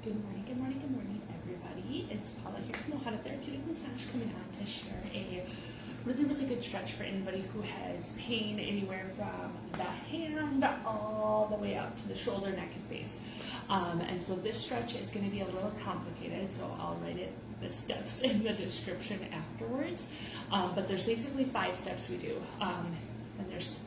Good morning, good morning, good morning, everybody. It's Paula here from Ohana Therapeutic Massage coming on to share a really good stretch for anybody who has pain anywhere from the hand all the way up to the shoulder, neck, and face. And so this stretch is going to be a little complicated, so I'll write the steps in the description afterwards. But there's basically 5 steps we do. And there's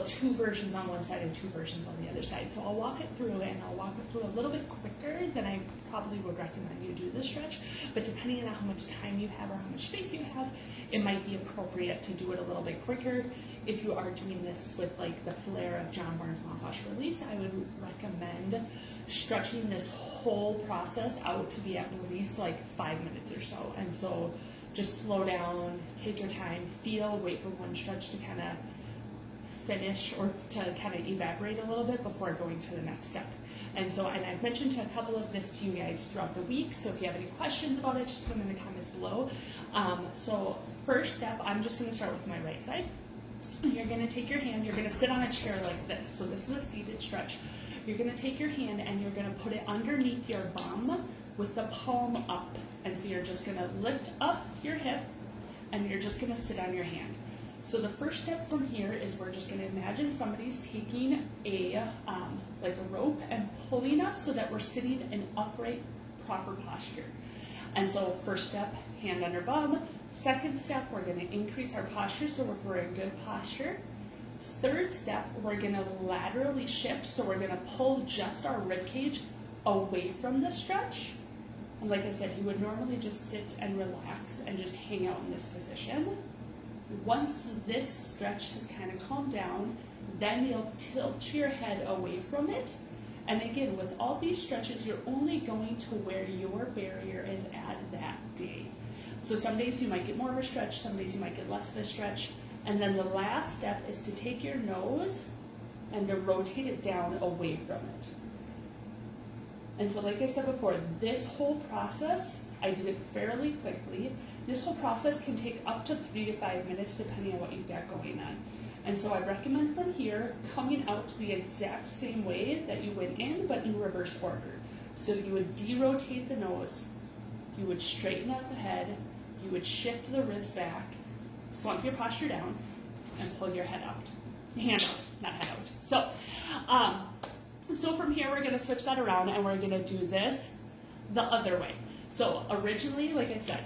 two versions on one side and 2 versions on the other side. So I'll walk it through, and I'll walk it through a little bit quicker than I probably would recommend you do this stretch. But depending on how much time you have or how much space you have, it might be appropriate to do it a little bit quicker. If you are doing this with like the flare of John Barnes myofascial release, I would recommend stretching this whole process out to be at least like 5 minutes or so. And so just slow down, take your time, feel, wait for one stretch to kind of finish or to kind of evaporate a little bit before going to the next step. And I've mentioned a couple of this to you guys throughout the week, so if you have any questions about it, just put them in the comments below. So first step, I'm just going to start with my right side. You're going to take your hand, you're going to sit on a chair like this. So this is a seated stretch. You're going to take your hand and you're going to put it underneath your bum with the palm up. And so you're just going to lift up your hip and you're just going to sit on your hand. So the first step from here is we're just going to imagine somebody's taking a rope and pulling us so that we're sitting in upright, proper posture. And so first step, hand under bum. Second step, we're going to increase our posture so we're in good posture. Third step, we're going to laterally shift, so we're going to pull just our rib cage away from the stretch. And like I said, you would normally just sit and relax and just hang out in this position. Once this stretch has kind of calmed down, then you'll tilt your head away from it. And again, with all these stretches, you're only going to where your barrier is at that day. So some days you might get more of a stretch, some days you might get less of a stretch. And then the last step is to take your nose and to rotate it down away from it. And so like I said before, this whole process, I did it fairly quickly. This whole process can take up to 3 to 5 minutes depending on what you've got going on. And so I recommend from here coming out the exact same way that you went in, but in reverse order. So you would de-rotate the nose, you would straighten out the head, you would shift the ribs back, slump your posture down, and pull your head out. Hand out, not head out. So from here we're going to switch that around and we're going to do this the other way. So originally, like I said,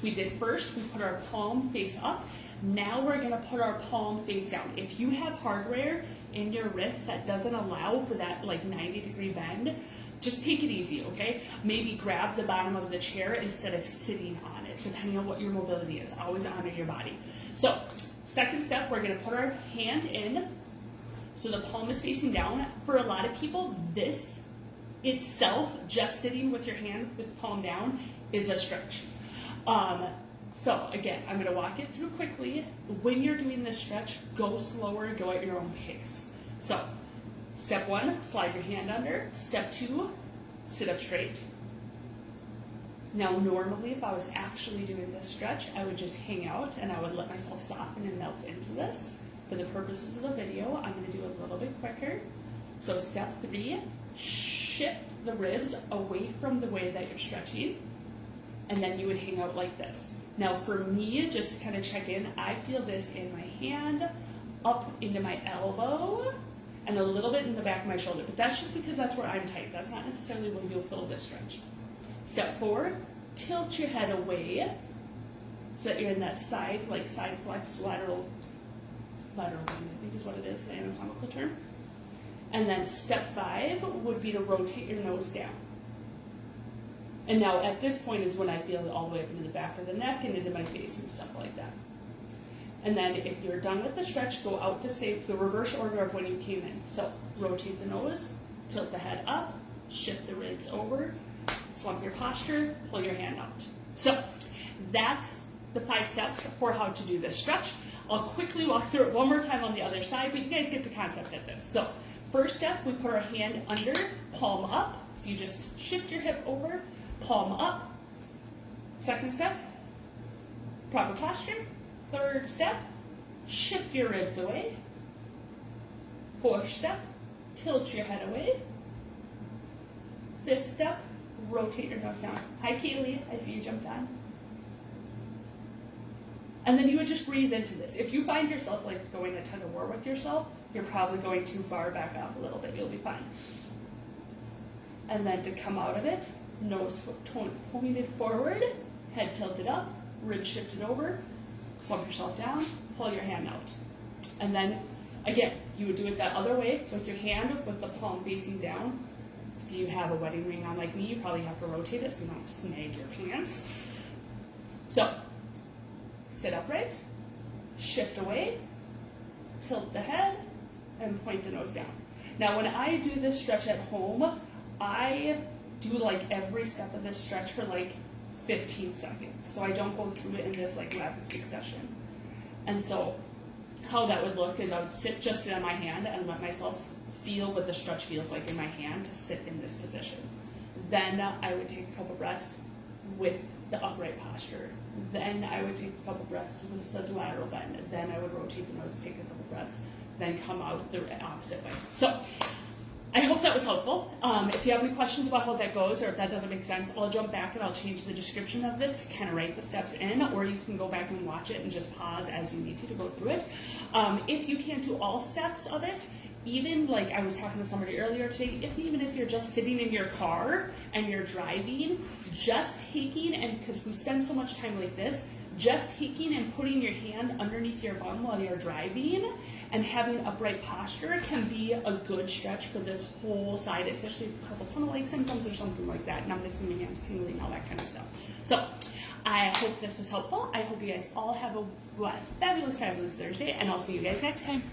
we did first, we put our palm face up. Now we're going to put our palm face down. If you have hardware in your wrist that doesn't allow for that like 90-degree bend, just take it easy, okay? Maybe grab the bottom of the chair instead of sitting on it, depending on what your mobility is. Always honor your body. So second step, we're going to put our hand in so the palm is facing down. For a lot of people, this itself, just sitting with your hand with the palm down, is a stretch. So again, I'm going to walk it through quickly. When you're doing this stretch, go slower, go at your own pace. So step 1, slide your hand under. Step 2, sit up straight. Now normally if I was actually doing this stretch, I would just hang out and I would let myself soften and melt into this. For the purposes of the video, I'm going to do it a little bit quicker. So step 3, shift the ribs away from the way that you're stretching. And then you would hang out like this. Now for me, just to kind of check in, I feel this in my hand, up into my elbow, and a little bit in the back of my shoulder. But that's just because that's where I'm tight. That's not necessarily where you'll feel this stretch. Step 4, tilt your head away so that you're in that side flex, lateral bend, I think is what it is, the anatomical term. And then step 5 would be to rotate your nose down. And now at this point is when I feel it all the way up into the back of the neck and into my face and stuff like that. And then if you're done with the stretch, go out the reverse order of when you came in. So rotate the nose, tilt the head up, shift the ribs over, slump your posture, pull your hand out. So that's the 5 steps for how to do this stretch. I'll quickly walk through it one more time on the other side, but you guys get the concept of this. So first step, we put our hand under, palm up. So you just shift your hip over, palm up. Second step, proper posture. Third step, shift your ribs away. Fourth step, tilt your head away. Fifth step, rotate your nose down. Hi, Kaylee, I see you jumped on. And then you would just breathe into this. If you find yourself like going a tug of war with yourself, you're probably going too far. Back off a little bit, you'll be fine. And then to come out of it, nose pointed forward, head tilted up, ribs shifted over, slump yourself down, pull your hand out. And then, again, you would do it that other way with your hand with the palm facing down. If you have a wedding ring on like me, you probably have to rotate it so you don't snag your pants. So, sit upright, shift away, tilt the head, and point the nose down. Now, when I do this stretch at home, I do like every step of this stretch for like 15 seconds. So I don't go through it in this like rapid succession. And so how that would look is I would just sit on my hand and let myself feel what the stretch feels like in my hand to sit in this position. Then I would take a couple breaths with the upright posture. Then I would take a couple breaths with the lateral bend. Then I would rotate the nose, take a couple breaths, then come out the opposite way. So I hope that was helpful. If you have any questions about how that goes or if that doesn't make sense, I'll jump back and I'll change the description of this to kind of write the steps in, or you can go back and watch it and just pause as you need to go through it. If you can't do all steps of it, even like I was talking to somebody earlier today, even if you're just sitting in your car and you're driving, just taking, and because we spend so much time like this, just taking and putting your hand underneath your bum while you're driving and having upright posture can be a good stretch for this whole side, especially if you have carpal tunnel-like symptoms or something like that, numbness in your hands, tingling, all that kind of stuff. So I hope this was helpful. I hope you guys all have a fabulous, fabulous Thursday, and I'll see you guys next time.